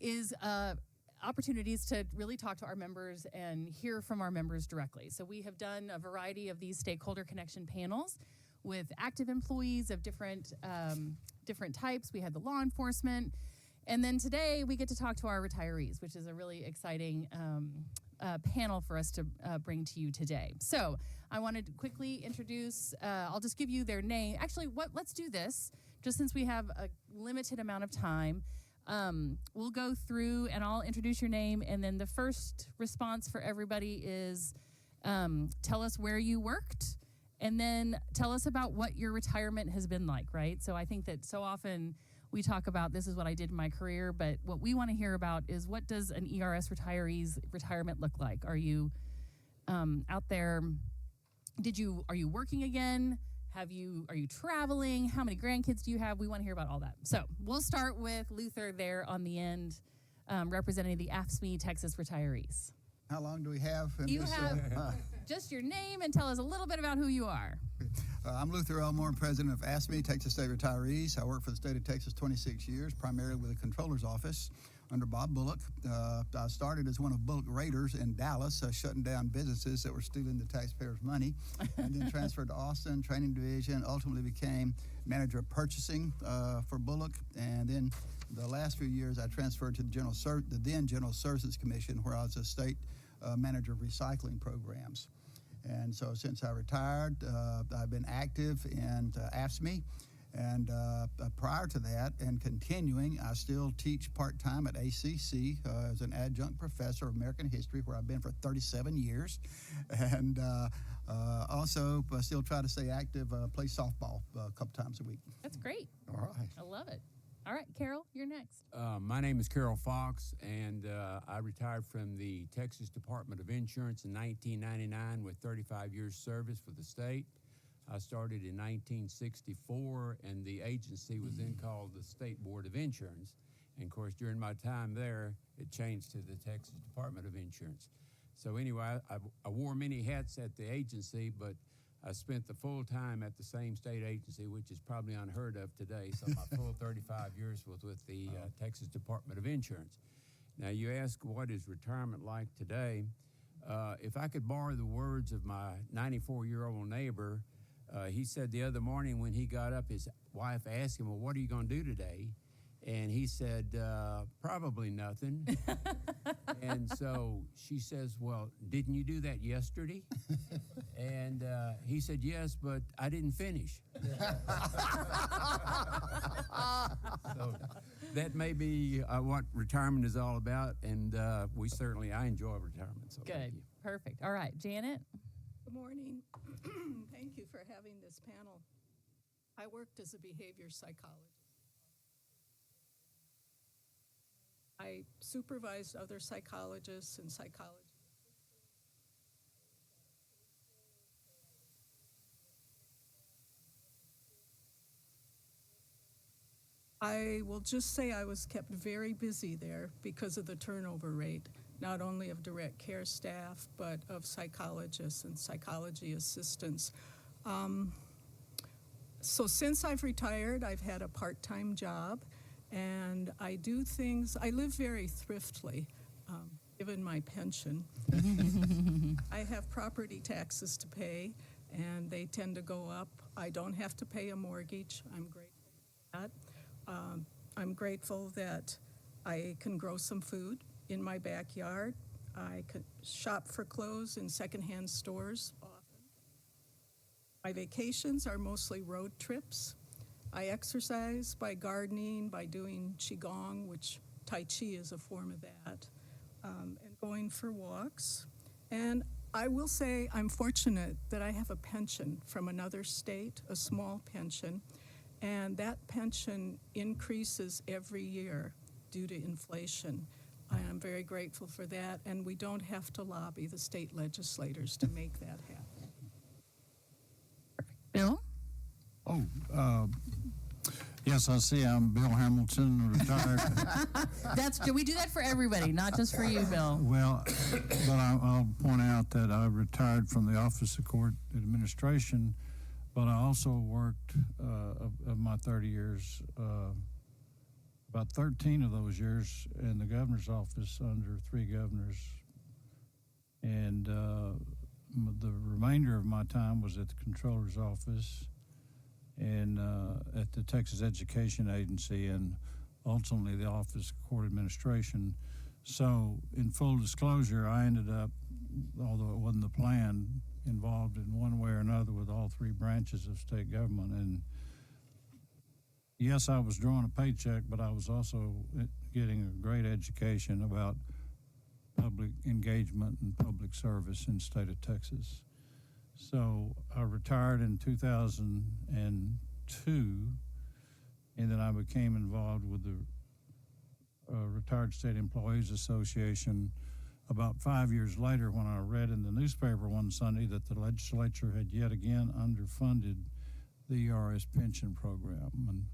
is opportunities to really talk to our members and hear from our members directly. So we have done a variety of these stakeholder connection panels with active employees of different types. We had the law enforcement. And then today we get to talk to our retirees, which is a really exciting panel for us to bring to you today. So I wanted to quickly introduce, I'll just give you their name. Actually, let's do this, just since we have a limited amount of time. We'll go through and I'll introduce your name, and then the first response for everybody is tell us where you worked, and then tell us about what your retirement has been like, right? So I think that so often we talk about this is what I did in my career, but what we want to hear about is what does an ERS retiree's retirement look like? Are you out there? Are you working again? Are you traveling? How many grandkids do you have? We want to hear about all that. So we'll start with Luther there on the end, representing the AFSCME Texas retirees. How long do we have? You have just your name and tell us a little bit about who you are. I'm Luther Elmore, president of AFSCME, Texas State Retirees. I worked for the state of Texas 26 years, primarily with the controller's office under Bob Bullock. I started as one of Bullock Raiders in Dallas, shutting down businesses that were stealing the taxpayers' money, and then transferred to Austin, training division, ultimately became manager of purchasing for Bullock, and then the last few years I transferred to the then General Services Commission, where I was a state manager of recycling programs. And so since I retired, I've been active in AFSCME, and prior to that and continuing, I still teach part-time at ACC as an adjunct professor of American history, where I've been for 37 years, and also I still try to stay active, play softball a couple times a week. That's great. All right. I love it. All right, Carol, you're next. My name is Carol Fox, and I retired from the Texas Department of Insurance in 1999 with 35 years service for the state. I started in 1964, and the agency was then called the State Board of Insurance. And, of course, during my time there, it changed to the Texas Department of Insurance. So anyway, I wore many hats at the agency, but I spent the full time at the same state agency, which is probably unheard of today. So my full 35 years was with the Texas Department of Insurance. Now, you ask, what is retirement like today? If I could borrow the words of my 94-year-old neighbor, he said the other morning when he got up, his wife asked him, well, what are you going to do today? And he said, probably nothing. And so she says, well, didn't you do that yesterday? And he said, yes, but I didn't finish. So that may be what retirement is all about, and I enjoy retirement. So Good. Perfect. All right, Janet. Good morning. Thank you for having this panel. I worked as a behavior psychologist. I supervised other psychologists and psychologists. I will just say I was kept very busy there because of the turnover rate, not only of direct care staff, but of psychologists and psychology assistants. So since I've retired, I've had a part-time job, and I do things, I live very thriftily, given my pension. I have property taxes to pay, and they tend to go up. I don't have to pay a mortgage. I'm grateful for that. I'm grateful that I can grow some food in my backyard. I could shop for clothes in secondhand stores often. My vacations are mostly road trips. I exercise by gardening, by doing Qigong, which Tai Chi is a form of that, and going for walks. And I will say I'm fortunate that I have a pension from another state, a small pension, and that pension increases every year due to inflation. I am very grateful for that, and we don't have to lobby the state legislators to make that happen. Bill? Yes, I see. I'm Bill Hamilton, retired. We do that for everybody, not just for you, Bill. Well, but I'll point out that I retired from the Office of Court Administration, but I also worked of my 30 years about 13 of those years in the governor's office under 3 governors. And the remainder of my time was at the controller's office and at the Texas Education Agency and ultimately the Office of Court Administration. So in full disclosure, I ended up, although it wasn't the plan, involved in one way or another with all 3 branches of state government. And yes, I was drawing a paycheck, but I was also getting a great education about public engagement and public service in the state of Texas. So I retired in 2002, and then I became involved with the Retired State Employees Association about 5 years later when I read in the newspaper one Sunday that the legislature had yet again underfunded the ERS pension program. And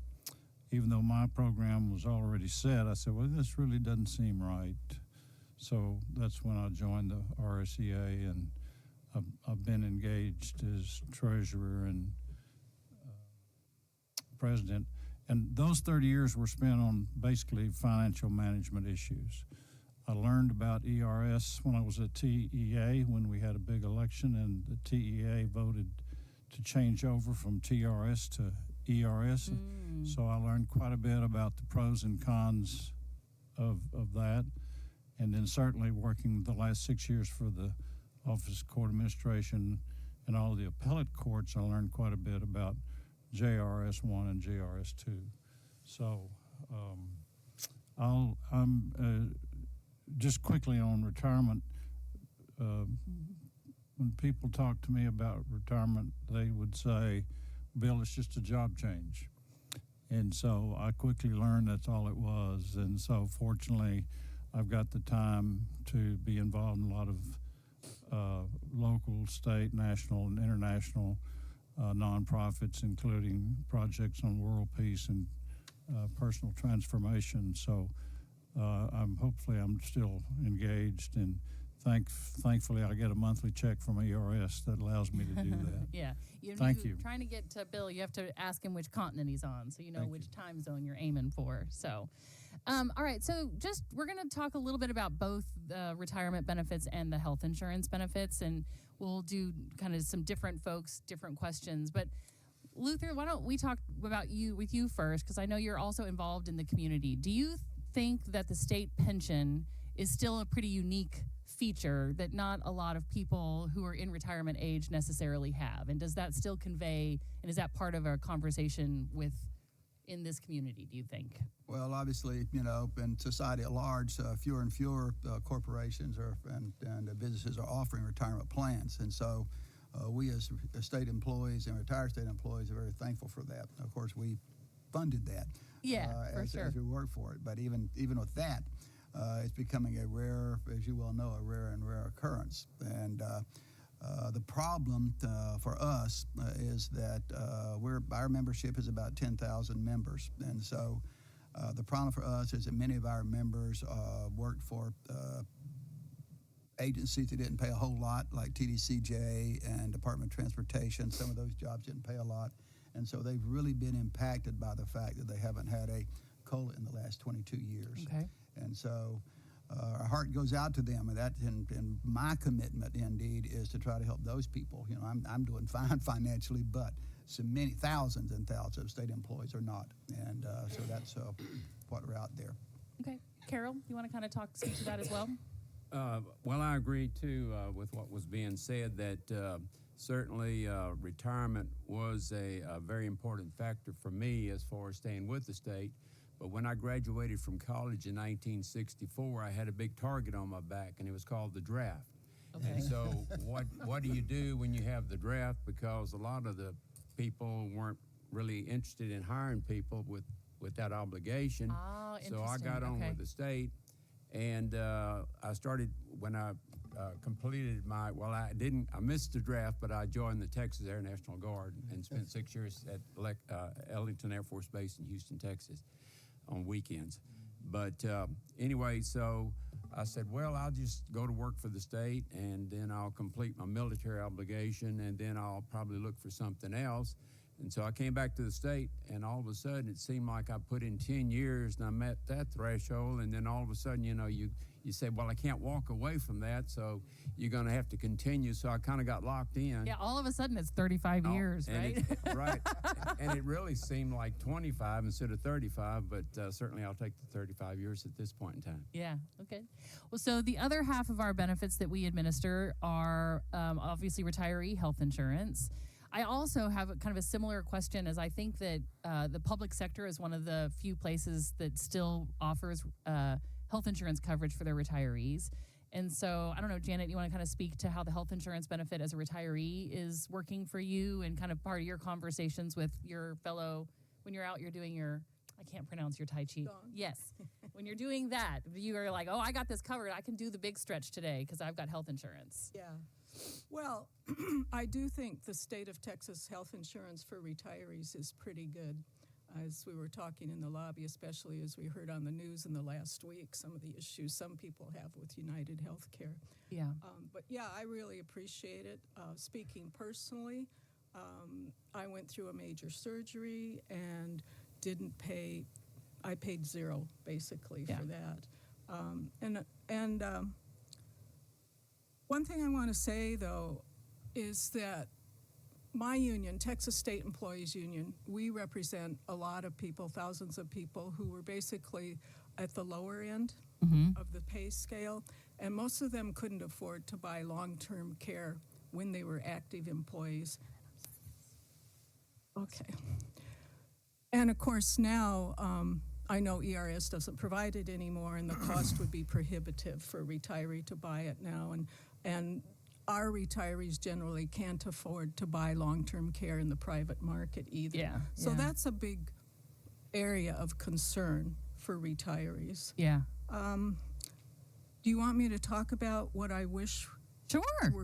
even though my program was already set, I said, well, this really doesn't seem right. So that's when I joined the RSEA, and I've been engaged as treasurer and president. And those 30 years were spent on basically financial management issues. I learned about ERS when I was at TEA, when we had a big election, and the TEA voted to change over from TRS to ERS. So I learned quite a bit about the pros and cons of that. And then certainly working the last 6 years for the Office of Court Administration and all the appellate courts, I learned quite a bit about JRS 1 and JRS 2. So I'm just quickly on retirement. When people talk to me about retirement, they would say, Bill, it's just a job change. And so I quickly learned that's all it was. And so fortunately, I've got the time to be involved in a lot of local, state, national, and international nonprofits, including projects on world peace and personal transformation. So hopefully I'm still engaged, and thankfully I get a monthly check from ERS that allows me to do that. Yeah. Thank you. Trying to get to Bill, you have to ask him which continent he's on, so you know which time zone you're aiming for. So, all right. So we're going to talk a little bit about both the retirement benefits and the health insurance benefits, and we'll do kind of some different folks, different questions. But Luther, why don't we talk about with you first, because I know you're also involved in the community. Do you think that the state pension is still a pretty unique feature that not a lot of people who are in retirement age necessarily have? And does that still convey, and is that part of our conversation in this community, do you think? Well, obviously, in society at large, fewer and fewer corporations and businesses are offering retirement plans. And so we as state employees and retired state employees are very thankful for that. Of course, we funded that as we work for it. But even with that, it's becoming a rare, as you well know, a rare occurrence. And the problem for us is that our membership is about 10,000 members. And so the problem for us is that many of our members worked for agencies that didn't pay a whole lot, like TDCJ and Department of Transportation. Some of those jobs didn't pay a lot. And so they've really been impacted by the fact that they haven't had a COLA in the last 22 years. Okay. And so our heart goes out to them, and my commitment indeed is to try to help those people. I'm doing fine financially, but so many thousands and thousands of state employees are not, and so that's what we're out there. Okay, Carol, you want to kind of speak to that as well? Well, I agree too with what was being said, that certainly retirement was a very important factor for me as far as staying with the state. But when I graduated from college in 1964, I had a big target on my back, and it was called the draft. Okay. And so what do you do when you have the draft? Because a lot of the people weren't really interested in hiring people with that obligation. Oh, so I got on with the state, and I started when I completed I missed the draft, but I joined the Texas Air National Guard and spent 6 years at Ellington Air Force Base in Houston, Texas, on weekends. But anyway, so I said, well, I'll just go to work for the state, and then I'll complete my military obligation, and then I'll probably look for something else. And so I came back to the state, and all of a sudden it seemed like I put in 10 years and I met that threshold, and then all of a sudden, you say, well, I can't walk away from that, so you're going to have to continue. So I kind of got locked in. Yeah, all of a sudden it's 35 years, and right? Right. And it really seemed like 25 instead of 35, but certainly I'll take the 35 years at this point in time. Yeah, okay. Well, so the other half of our benefits that we administer are obviously retiree health insurance. I also have kind of a similar question, as I think that the public sector is one of the few places that still offers health insurance coverage for their retirees. And so, I don't know, Janet, you want to kind of speak to how the health insurance benefit as a retiree is working for you, and kind of part of your conversations with your fellow, when you're out, you're doing your, I can't pronounce your Tai Chi. Gong. Yes. When you're doing that, you are like, oh, I got this covered. I can do the big stretch today because I've got health insurance. Yeah. Well, I do think the state of Texas health insurance for retirees is pretty good. As we were talking in the lobby, especially as we heard on the news in the last week, some of the issues some people have with United Healthcare. Yeah. But yeah, I really appreciate it. Speaking personally, I went through a major surgery and didn't pay. I paid zero basically for that. One thing I want to say though is that my union, Texas State Employees Union, we represent a lot of people, thousands of people who were basically at the lower end of the pay scale, and most of them couldn't afford to buy long-term care when they were active employees. Okay. And of course now, I know ERS doesn't provide it anymore, and the cost would be prohibitive for a retiree to buy it now, and our retirees generally can't afford to buy long-term care in the private market either. Yeah. So yeah. that's a big area of concern for retirees. Yeah. Do you want me to talk about what I wish Sure.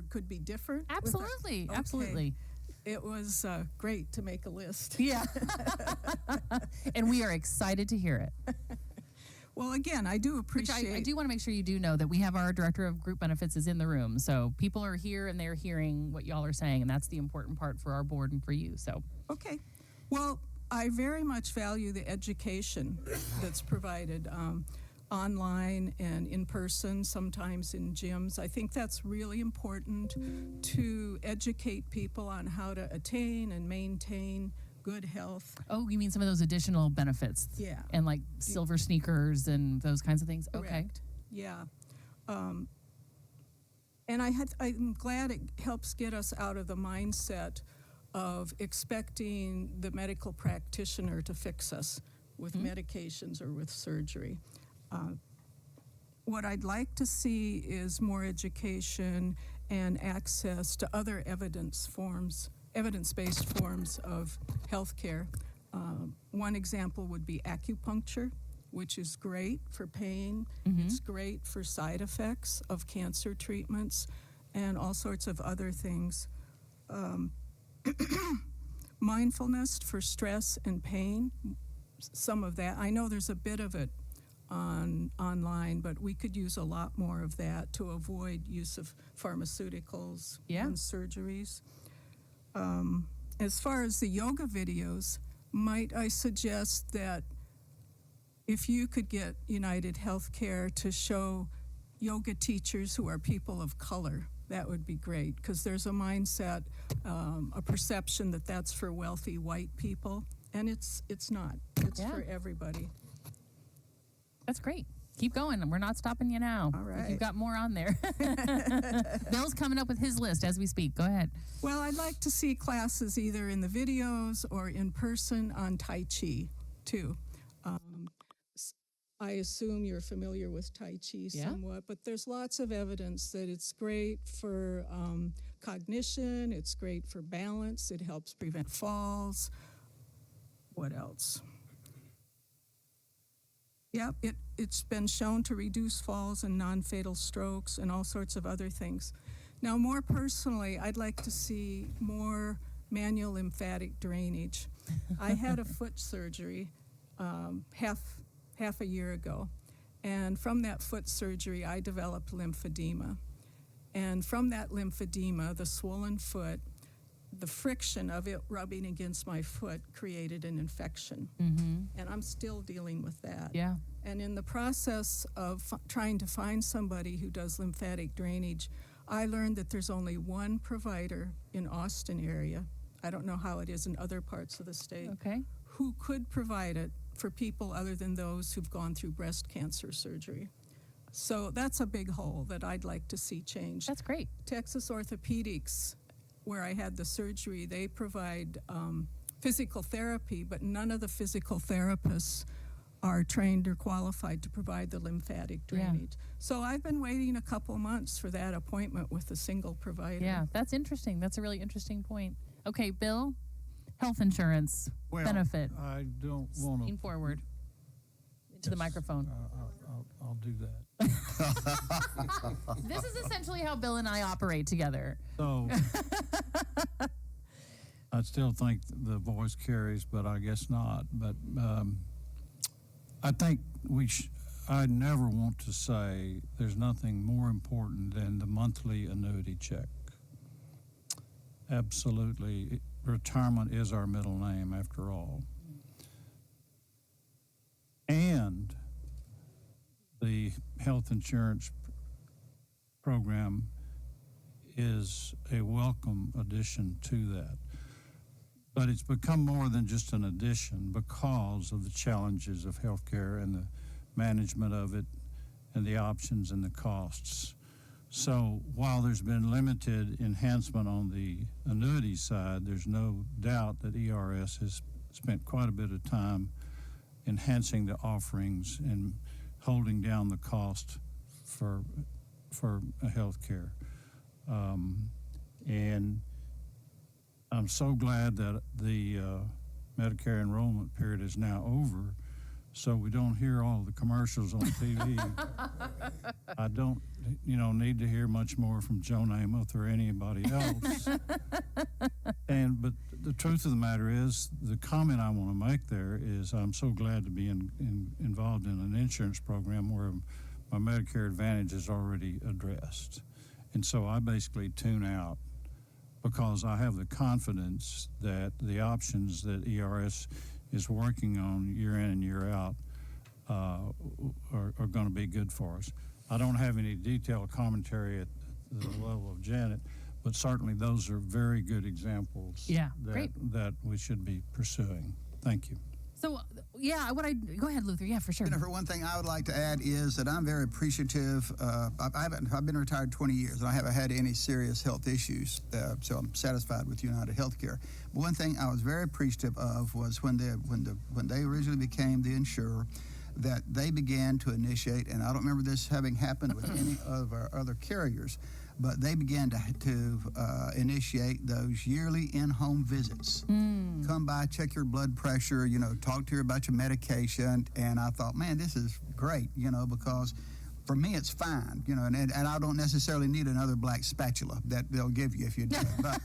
could be different? Absolutely. Okay. Absolutely. It was great to make a list. Yeah. And we are excited to hear it. Well, again, I do Which appreciate. I do want to make sure you do know that we have our director of group benefits is in the room. So people are here and they're hearing what y'all are saying, and that's the important part for our board and for you. So Okay. Well, I very much value the education that's provided online and in person, sometimes in gyms. I think that's really important to educate people on how to attain and maintain good health. oh, you mean some of those additional benefits? Yeah. And like silver sneakers and those kinds of things? Okay. Correct. Yeah. And I'm glad it helps get us out of the mindset of expecting the medical practitioner to fix us with medications or with surgery. What I'd like to see is more education and access to other evidence-based forms of healthcare. One example would be acupuncture, which is great for pain. It's great for side effects of cancer treatments and all sorts of other things. Mindfulness for stress and pain, some of that. I know there's a bit of it online, but we could use a lot more of that to avoid use of pharmaceuticals and surgeries. As far as the yoga videos, might I suggest that if you could get United Healthcare to show yoga teachers who are people of color, that would be great, because there's a mindset, a perception that that's for wealthy white people, and it's not. It's for everybody. That's great. Keep going. We're not stopping you now. All right. You've got more on there. Bill's coming up with his list as we speak. Go ahead. Well, I'd like to see classes either in the videos or in person on Tai Chi, too. I assume you're familiar with Tai Chi somewhat, but there's lots of evidence that it's great for cognition, it's great for balance, it helps prevent falls. What else? Yep, it's been shown to reduce falls and non-fatal strokes and all sorts of other things. Now, more personally, I'd like to see more manual lymphatic drainage. I had a foot surgery half a year ago, and from that foot surgery, I developed lymphedema. And from that lymphedema, the swollen foot, the friction of it rubbing against my foot created an infection. And I'm still dealing with that. Yeah. And in the process of trying to find somebody who does lymphatic drainage, I learned that there's only one provider in Austin area, I don't know how it is in other parts of the state, Okay. who could provide it for people other than those who've gone through breast cancer surgery. So that's a big hole that I'd like to see changed. That's great. Texas Orthopedics, where I had the surgery, they provide physical therapy, but none of the physical therapists are trained or qualified to provide the lymphatic drainage. So I've been waiting a couple months for that appointment with a single provider. Yeah, that's interesting. That's a really interesting point. Okay, Bill, health insurance benefit. I don't want Lean to. forward into the microphone. I'll do that. This is essentially how Bill and I operate together. So I still think the voice carries, but I guess not. But I think I never want to say there's nothing more important than the monthly annuity check. Absolutely. Retirement is our middle name, after all. And the health insurance program is a welcome addition to that. But it's become more than just an addition because of the challenges of healthcare and the management of it and the options and the costs. So while there's been limited enhancement on the annuity side, there's no doubt that ERS has spent quite a bit of time enhancing the offerings and holding down the cost for health care. And I'm so glad that the Medicare enrollment period is now over, so we don't hear all the commercials on TV. I don't, need to hear much more from Joe Namath or anybody else. But the truth of the matter is, the comment I want to make there is I'm so glad to be involved in an insurance program where my Medicare Advantage is already addressed. And so I basically tune out because I have the confidence that the options that ERS is working on year in and year out are going to be good for us. I don't have any detailed commentary at the level of Janet, but certainly those are very good examples that we should be pursuing. Thank you. So, go ahead, Luther. Yeah, for sure. Jennifer, one thing I would like to add is that I'm very appreciative. I've been retired 20 years, and I haven't had any serious health issues, so I'm satisfied with United Healthcare. But one thing I was very appreciative of was when they originally became the insurer, that they began to initiate, and I don't remember this having happened with any of our other carriers, but they began to initiate those yearly in-home visits. Come by, check your blood pressure, talk to you about your medication. And I thought, man, this is great, because for me it's fine, and I don't necessarily need another black spatula that they'll give you if you do it. But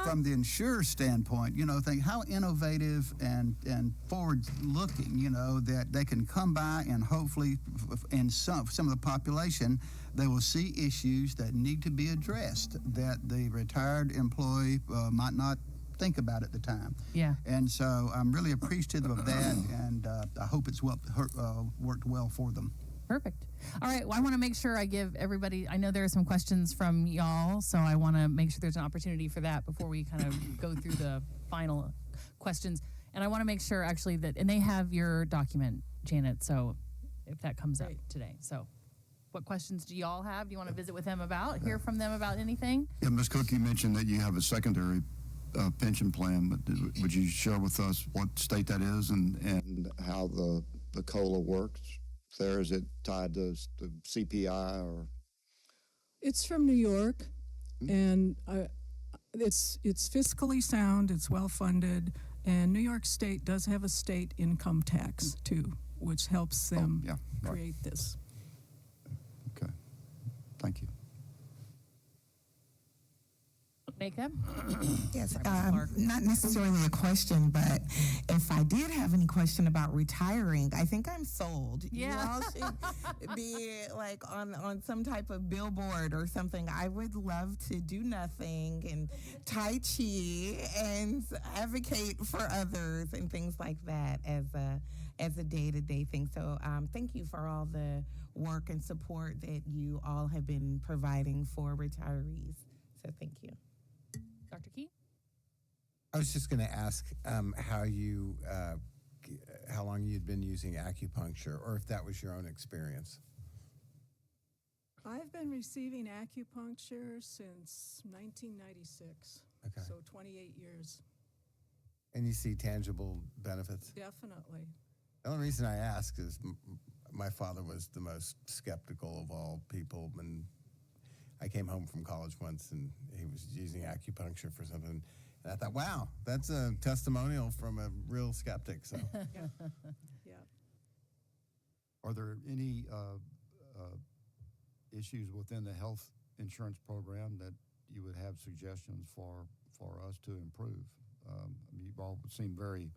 from the insurer standpoint, think how innovative and forward-looking, that they can come by and hopefully in some of the population, they will see issues that need to be addressed that the retired employee might not think about at the time. Yeah. And so I'm really appreciative of that, and I hope it's worked well for them. Perfect. All right. Well, I want to make sure I give everybody, I know there are some questions from y'all, so I want to make sure there's an opportunity for that before we kind of go through the final questions. And I want to make sure actually and they have your document, Janet, so if that comes up today. So what questions do y'all have? Do you want to visit with them about, hear from them about anything? Yeah, Ms. Cook, you mentioned that you have a secondary pension plan, but would you share with us what state that is and how the COLA works there? Is it tied to the CPI or? It's from New York, and it's fiscally sound, it's well-funded, and New York State does have a state income tax, too, which helps them create this. Okay. Thank you. Jacob? Yes, Sorry, Ms. Clark. not necessarily a question, but if I did have any question about retiring, I think I'm sold. Yeah. You all should be like on some type of billboard or something. I would love to do nothing and Tai Chi and advocate for others and things like that as a day-to-day thing. So thank you for all the work and support that you all have been providing for retirees. So thank you. Dr. Key? I was just going to ask how long you'd been using acupuncture, or if that was your own experience. I've been receiving acupuncture since 1996. Okay. So 28 years. And you see tangible benefits? Definitely. The only reason I ask is my father was the most skeptical of all people, and I came home from college once, and he was using acupuncture for something, and I thought, wow, that's a testimonial from a real skeptic. So, Yeah. Are there any issues within the health insurance program that you would have suggestions for us to improve? You've all seemed very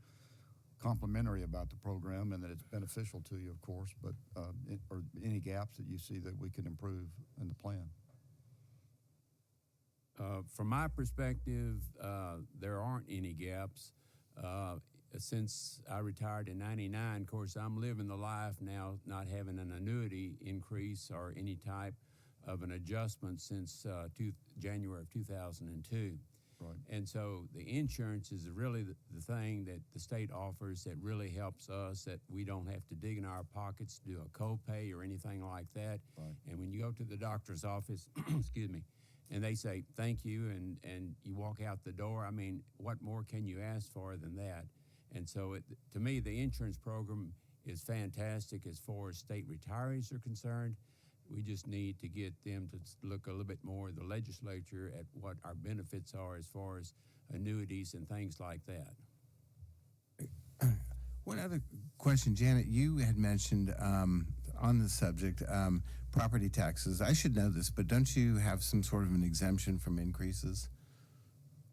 complimentary about the program and that it's beneficial to you, of course, but or any gaps that you see that we could improve in the plan? From my perspective, there aren't any gaps. Since I retired in '99, of course, I'm living the life now, not having an annuity increase or any type of an adjustment since January of 2002. Right. And so the insurance is really the thing that the state offers that really helps us, that we don't have to dig in our pockets to do a copay or anything like that. Right. And when you go to the doctor's office, excuse me, and they say thank you, and you walk out the door, I mean, what more can you ask for than that? And so to me, the insurance program is fantastic as far as state retirees are concerned. We just need to get them to look a little bit more, the legislature, at what our benefits are as far as annuities and things like that. one other question, Janet, you had mentioned on the subject property taxes. I should know this, but don't you have some sort of an exemption from increases?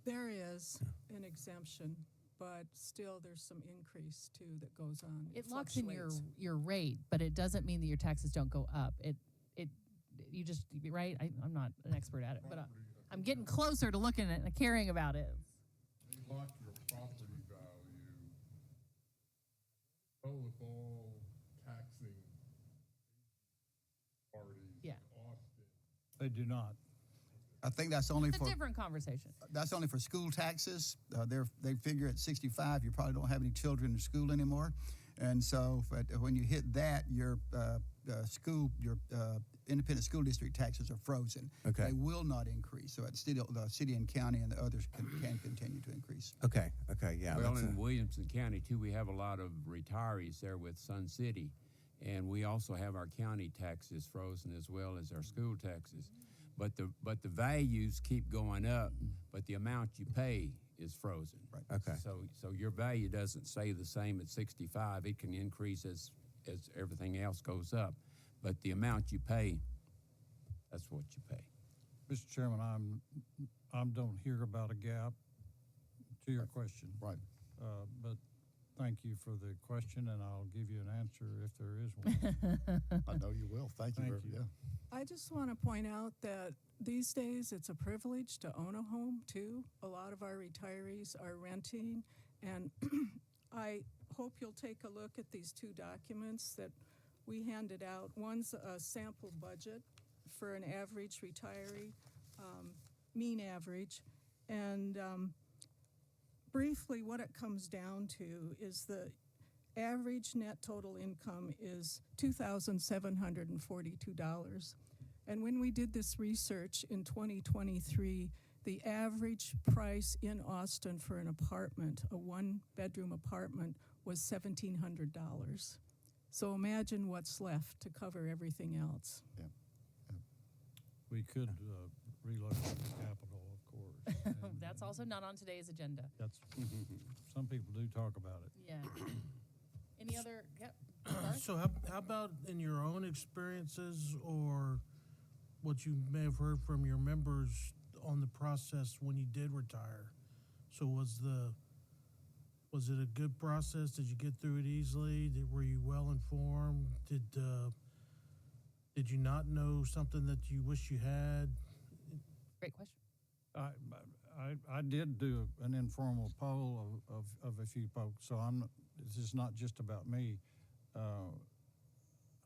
There is an exemption, but still there's some increase too that goes on. It locks in fluctuates. your rate, but it doesn't mean that your taxes don't go up. You just, right? I'm not an expert at it, but I'm getting closer to looking at it and caring about it. You lock your property value, with all taxing parties Yeah. in Austin. They do not. I think that's only It's a for different conversation. that's only for school taxes. They figure at 65 you probably don't have any children in school anymore, and so when you hit that, your independent school district taxes are frozen. Okay. They will not increase. So the city and county and the others can continue to increase. Okay, yeah. Well, that's in Williamson County, too, we have a lot of retirees there with Sun City, and we also have our county taxes frozen as well as our school taxes. But the values keep going up, but the amount you pay is frozen. Right. Okay. So your value doesn't stay the same at 65. It can increase as everything else goes up, but the amount you pay, that's what you pay. Mr. Chairman, I don't hear about a gap to your question. Right. But thank you for the question, and I'll give you an answer if there is one. I know you will. Thank you. Thank you. Yeah. I just want to point out that these days it's a privilege to own a home too. A lot of our retirees are renting, and I hope you'll take a look at these two documents that we handed out. One's a sample budget for an average retiree, mean average, and briefly what it comes down to is the average net total income is $2,742. And when we did this research in 2023, the average price in Austin for an apartment, a one-bedroom apartment, was $1,700. So imagine what's left to cover everything else. Yeah. We could relocate the capital, of course. and, That's also not on today's agenda. That's some people do talk about it. Yeah. Any other? Yep. So how about in your own experiences or what you may have heard from your members, on the process when you did retire. So was it a good process? Did you get through it easily? Were you well informed? Did you not know something that you wish you had? Great question. I did do an informal poll of a few folks, so this is not just about me.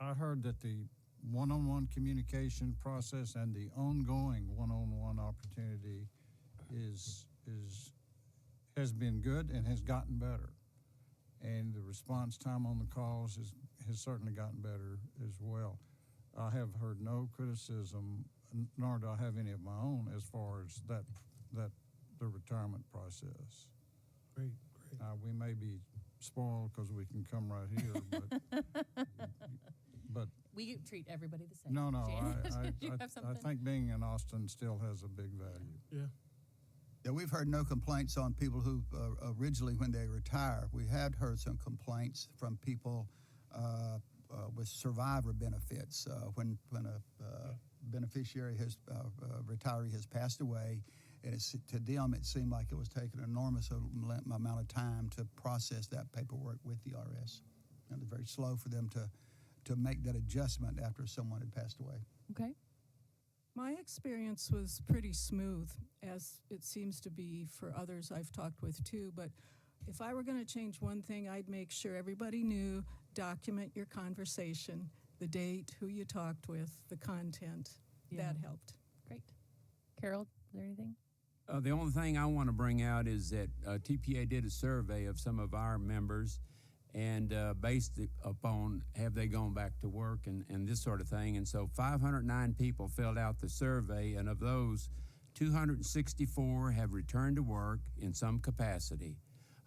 I heard that the one-on-one communication process and the ongoing one-on-one opportunity has been good and has gotten better. And the response time on the calls has certainly gotten better as well. I have heard no criticism, nor do I have any of my own, as far as the retirement process. Great. We may be spoiled because we can come right here, but We treat everybody the same. no, Jan, did you have I something? think being in Austin still has a big value. Yeah. Yeah, we've heard no complaints on people who originally, when they retire, we had heard some complaints from people with survivor benefits. When a beneficiary retiree has passed away, and to them it seemed like it was taking an enormous amount of time to process that paperwork with the IRS. And it was very slow for them to make that adjustment after someone had passed away. Okay. My experience was pretty smooth, as it seems to be for others I've talked with too. But if I were going to change one thing, I'd make sure everybody knew, document your conversation, the date, who you talked with, the content. Yeah. That helped. Great. Carol, is there anything? The only thing I want to bring out is that TPEA did a survey of some of our members and based it upon have they gone back to work and this sort of thing. And so 509 people filled out the survey, and of those, 264 have returned to work in some capacity.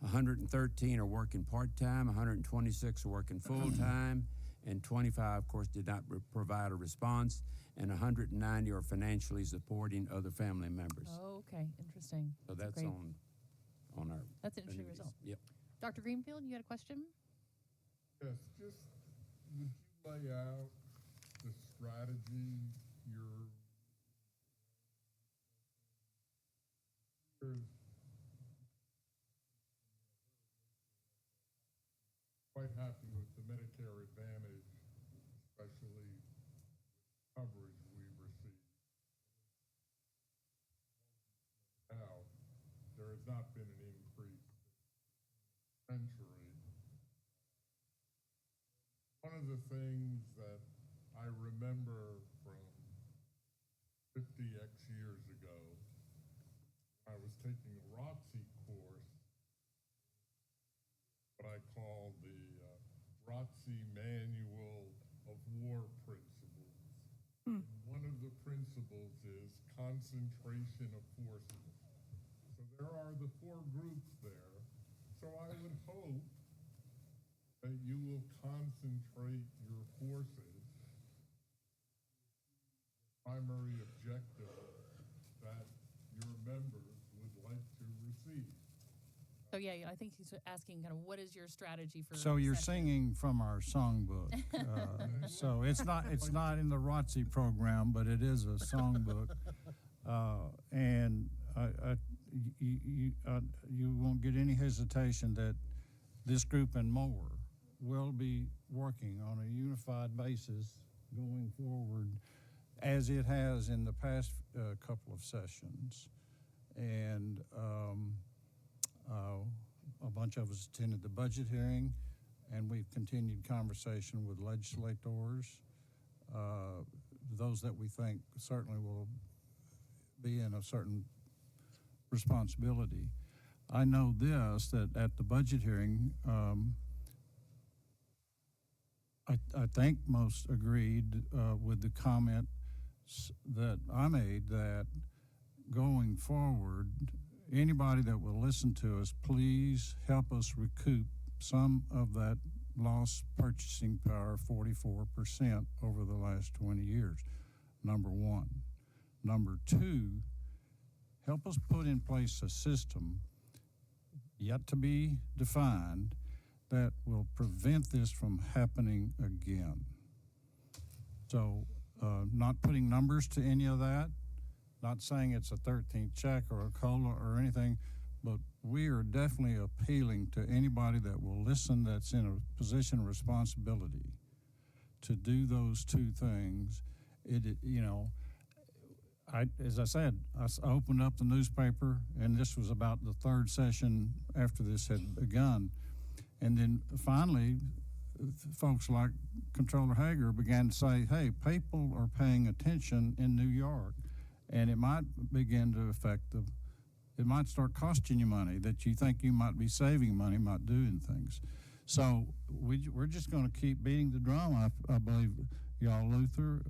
113 are working part-time, 126 are working full-time, and 25, of course, did not provide a response, and 190 are financially supporting other family members. Oh, okay. Interesting. So that's great. on our That's an interesting annuities. result. Yep. Dr. Greenfield, you had a question? Yes, just would you lay out the strategy you're quite happy with the Medicare Advantage, especially coverage we receive. Now, there has not been an increase in century. One of the things that I remember from 50x years ago, I was taking a ROTC course, what I call the ROTC Manual of War Principles. And one of the principles is concentration of forces. So there are the four groups there. So I would hope that you will concentrate your forces, primary objective that your members would like to receive. So yeah, I think he's asking kind of what is your strategy for. So you're succession? singing from our songbook. So it's not in the ROTC program, but it is a songbook. And you won't get any hesitation that this group and more will be working on a unified basis going forward, as it has in the past couple of sessions. And a bunch of us attended the budget hearing, and we've continued conversation with legislators, those that we think certainly will be in a certain responsibility. I know this, that at the budget hearing, I think most agreed with the comment that I made, that going forward, anybody that will listen to us, please help us recoup some of that lost purchasing power, 44% over the last 20 years, number one. Number two, help us put in place a system yet to be defined that will prevent this from happening again. So not putting numbers to any of that, Not saying it's a 13th check or a COLA or anything, but we are definitely appealing to anybody that will listen that's in a position of responsibility to do those two things. As I said, I opened up the newspaper, and this was about the third session after this had begun. And then finally, folks like Controller Hager began to say, hey, people are paying attention in New York, and it might begin to affect it might start costing you money that you think you might be saving money, might doing things. So we're just going to keep beating the drum, I believe, y'all, Luther,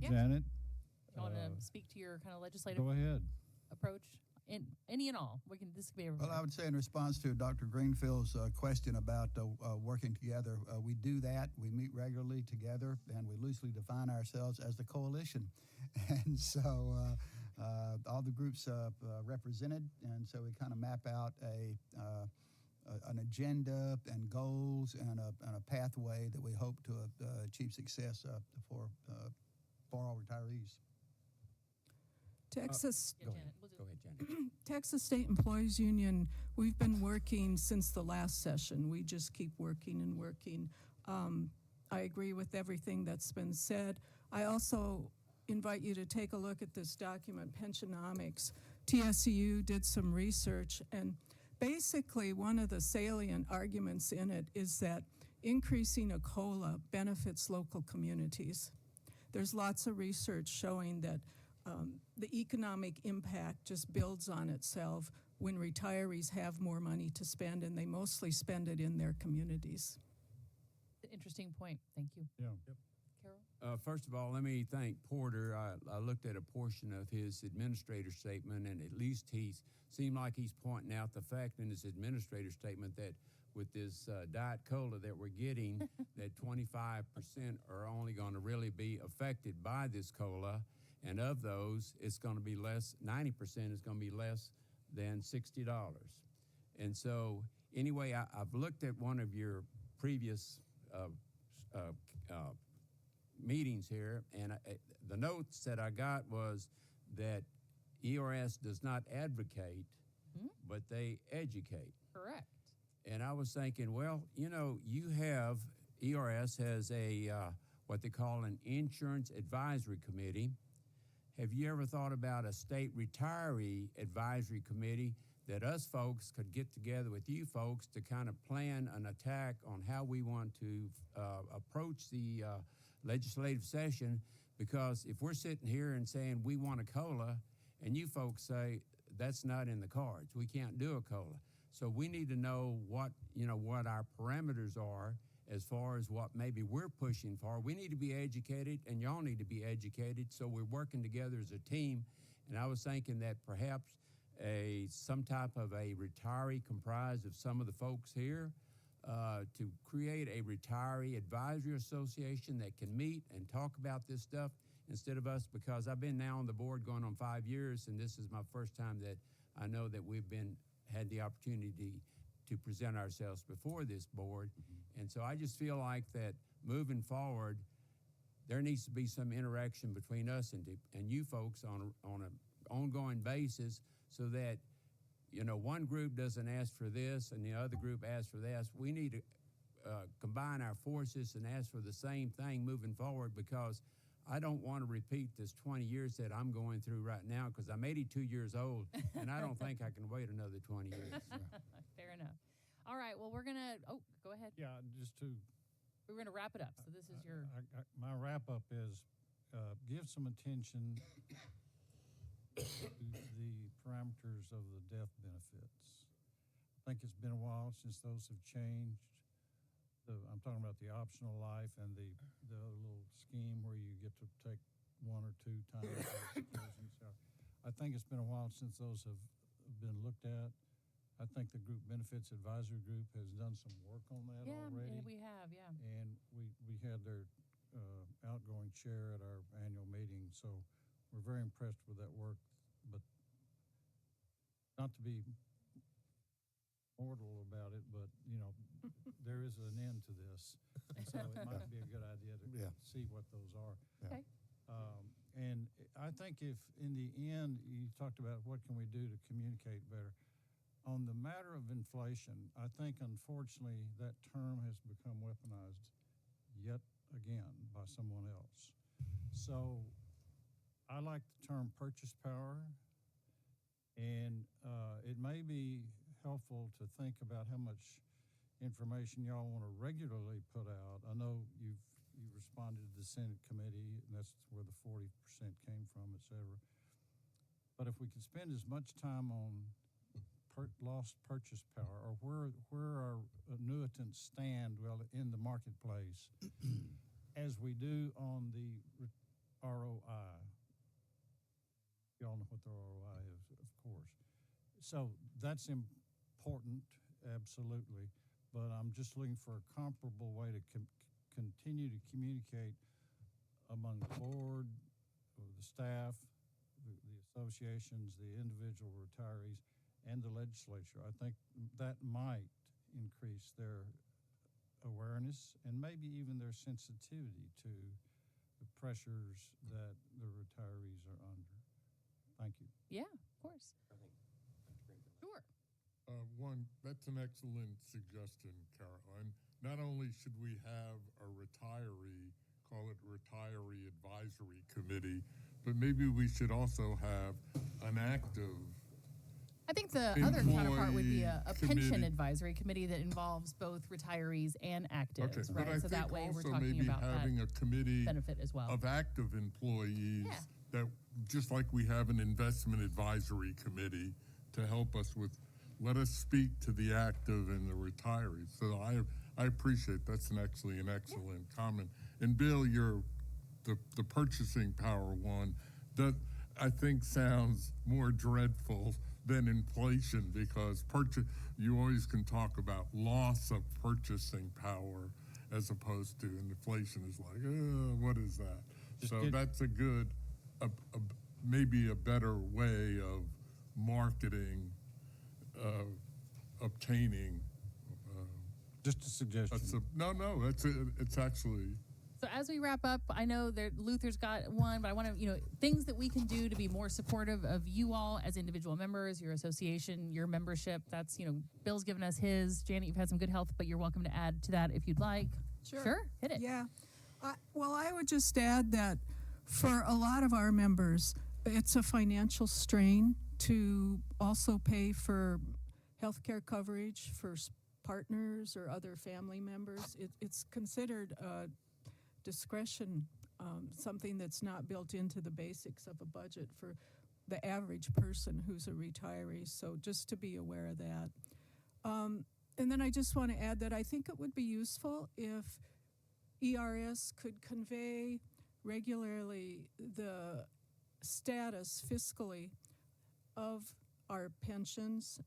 Yeah. Janet. You want to speak to your kind of legislative Go ahead. approach? Any and all. This could be everybody. Well, I would say in response to Dr. Greenfield's question about working together, we do that. We meet regularly together, and we loosely define ourselves as the coalition. And so all the groups represented, and so we kind of map out an agenda and goals and a pathway that we hope to achieve success for all retirees. Texas Go ahead. Go ahead, Janet. Texas State Employees Union, we've been working since the last session. We just keep working and working. I agree with everything that's been said. I also invite you to take a look at this document, Pensionomics. TSEU did some research, and basically one of the salient arguments in it is that increasing a COLA benefits local communities. There's lots of research showing that the economic impact just builds on itself when retirees have more money to spend, and they mostly spend it in their communities. Interesting point. Thank you. Yeah. Carol? First of all, let me thank Porter. I looked at a portion of his administrator statement, and at least he seemed like he's pointing out the fact in his administrator statement that with this Diet Cola that we're getting, that 25% are only going to really be affected by this cola. And of those, it's going to be 90% is going to be less than $60. And so, anyway, I've looked at one of your previous meetings here, and the notes that I got was that ERS does not advocate, but they educate. Correct. And I was thinking, well, you have, ERS has a, what they call an insurance advisory committee. Have you ever thought about a state retiree advisory committee that us folks could get together with you folks to kind of plan an attack on how we want to approach the legislative session? Because if we're sitting here and saying we want a COLA, and you folks say that's not in the cards, we can't do a COLA. So we need to know what our parameters are as far as what maybe we're pushing for. We need to be educated, and y'all need to be educated, so we're working together as a team. And I was thinking that perhaps some type of a retiree comprised of some of the folks here to create a retiree advisory association that can meet and talk about this stuff instead of us, because I've been now on the board going on 5 years, and this is my first time that I know that we've had the opportunity to present ourselves before this board. And so I just feel like that moving forward, there needs to be some interaction between us and you folks on an ongoing basis, so that one group doesn't ask for this and the other group asks for this. We need to combine our forces and ask for the same thing moving forward, because I don't want to repeat this 20 years that I'm going through right now, because I'm 82 years old, and I don't think I can wait another 20 years. Fair enough. All right. Well, we're going to, go ahead. Yeah, just to We're going to wrap it up. So this is your. my wrap-up is give some attention to the parameters of the death benefits. I think it's been a while since those have changed. I'm talking about the optional life and the other little scheme where you get to take 1 or 2 times. I think it's been a while since those have been looked at. I think the Group Benefits Advisory Group has done some work on that already. Yeah, we have, yeah. And we had their outgoing chair at our annual meeting, so we're very impressed with that work. But not to be mortal about it, but there is an end to this, and so it might be a good idea to see what those are. Okay. And I think if in the end you talked about what can we do to communicate better. On the matter of inflation, I think unfortunately that term has become weaponized yet again by someone else. So I like the term purchase power, and it may be helpful to think about how much information y'all want to regularly put out. I know you responded to the Senate committee, and that's where the 40% came from, et cetera. But if we could spend as much time on lost purchase power, or where our annuitants stand in the marketplace, as we do on the ROI. Y'all know what the ROI is, of course. So that's important, absolutely. But I'm just looking for a comparable way to continue to communicate among the board, the staff, the associations, the individual retirees, and the legislature. I think that might increase their awareness and maybe even their sensitivity to the pressures that the retirees are under. Thank you. Yeah, of course. Sure. That's an excellent suggestion, Carol. And not only should we have a retiree, call it Retiree Advisory Committee, but maybe we should also have an active I think the other counterpart would be a pension committee. advisory committee that involves both retirees and actives, Okay, right? but I So that think way we're also talking maybe about having that a committee benefit as well. of active employees Yeah. that, just like we have an investment advisory committee to help us with, let us speak to the active and the retirees. So I appreciate that's an excellent comment. And Bill, the purchasing power one, that I think sounds more dreadful than inflation, because you always can talk about loss of purchasing power as opposed to inflation is like, what is that? So that's a good, maybe a better way of marketing, obtaining. Just a suggestion. It's actually. So as we wrap up, I know that Luther's got one, but I want to, things that we can do to be more supportive of you all as individual members, your association, your membership. That's, Bill's given us his. Janet, you've had some good health, but you're welcome to add to that if you'd like. Sure, hit it. Yeah. I would just add that for a lot of our members, it's a financial strain to also pay for healthcare coverage for partners or other family members. It's considered a discretion, something that's not built into the basics of a budget for the average person who's a retiree. So just to be aware of that. And then I just want to add that I think it would be useful if ERS could convey regularly the status fiscally of our pensions,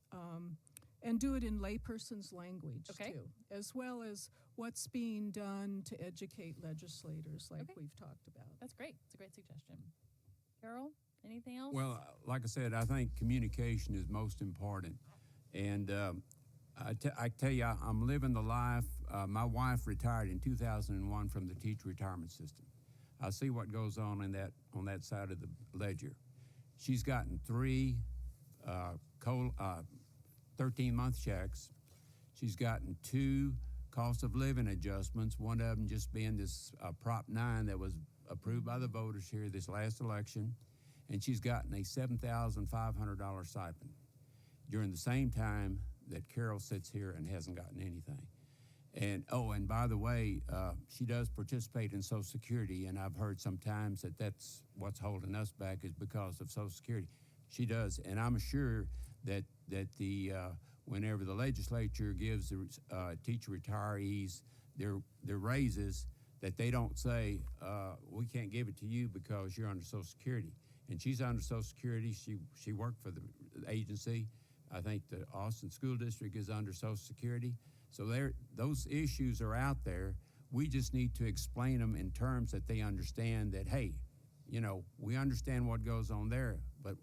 and do it in layperson's language too, as well as what's being done to educate legislators like we've talked about. That's great. It's a great suggestion. Carol, anything else? Well, like I said, I think communication is most important. And I tell you, I'm living the life. My wife retired in 2001 from the teacher retirement system. I see what goes on on that side of the ledger. She's gotten 3 13-month checks. She's gotten 2 cost of living adjustments, one of them just being this Prop 9 that was approved by the voters here this last election. And she's gotten a $7,500 stipend during the same time that Carol sits here and hasn't gotten anything. And by the way, she does participate in Social Security, and I've heard sometimes that that's what's holding us back is because of Social Security. She does, and I'm sure that the whenever the legislature gives the teacher retirees their raises, that they don't say we can't give it to you because you're under Social Security. And she's under Social Security. She worked for the agency. I think the Austin School District is under Social Security. So those issues are out there. We just need to explain them in terms that they understand that, hey, we understand what goes on there, but,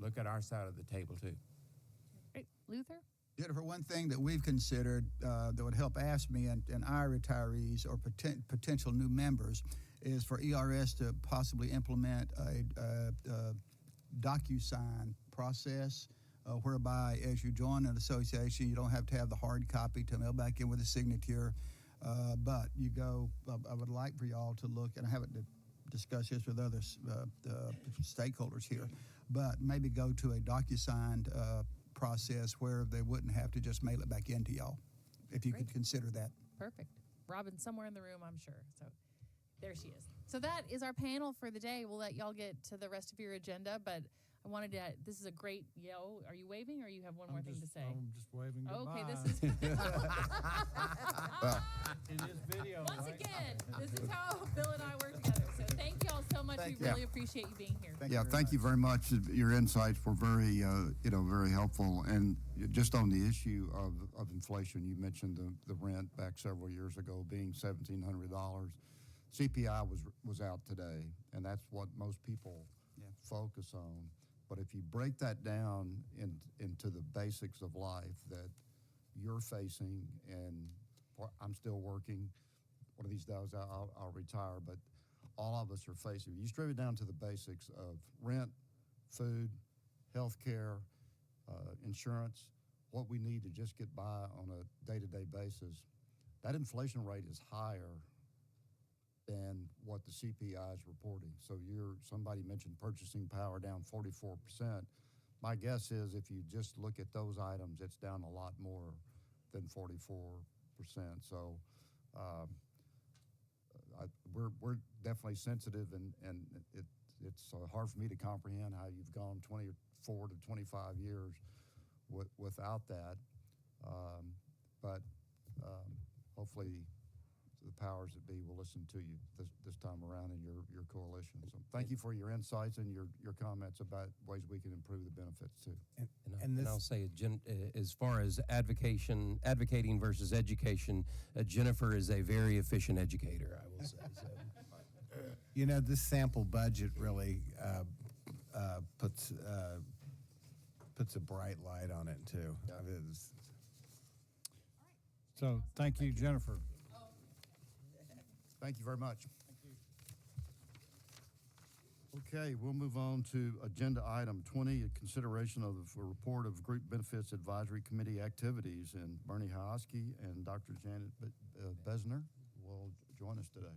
look at our side of the table too. Great. Luther? Jennifer, one thing that we've considered that would help AFSCME and our retirees or potential new members is for ERS to possibly implement a DocuSign process whereby as you join an association, you don't have to have the hard copy to mail back in with a signature, but you go, I would like for y'all to look, and I haven't discussed this with other stakeholders here, but maybe go to a DocuSign process where they wouldn't have to just mail it back in to y'all, if you could consider that. Perfect. Robin's somewhere in the room, I'm sure. So there she is. So that is our panel for the day. We'll let y'all get to the rest of your agenda, but I wanted to, this is a great, are you waving or you have one more thing to say? I'm just waving goodbye. Okay, this is. It is video, Once right? again, this is how Bill and I work together. So thank y'all so much. Thank We you. really appreciate you being here. Thank you very much. Your insights were very, very helpful. And just on the issue of inflation, you mentioned the rent back several years ago being $1,700. CPI was out today, and that's what most people focus on. But if you break that down into the basics of life that you're facing, and I'm still working, one of these days I'll retire, but all of us are facing. You strip it down to the basics of rent, food, health care, insurance, what we need to just get by on a day-to-day basis. That inflation rate is higher than what the CPI is reporting. So somebody mentioned purchasing power down 44%. My guess is if you just look at those items, it's down a lot more than 44%. So we're definitely sensitive, and it's hard for me to comprehend how you've gone 24 to 25 years without that. But hopefully the powers that be will listen to you this time around in your coalition. So thank you for your insights and your comments about ways we can improve the benefits too. And I'll say, as far as advocating versus education, Jennifer is a very efficient educator, I will say. So. You know, this sample budget really puts a bright light on it too. So thank you, Jennifer. Thank you very much. Okay, we'll move on to agenda item 20, a consideration of a report of Group Benefits Advisory Committee activities. And Bernie Hosky and Dr. Janet Besner will join us today.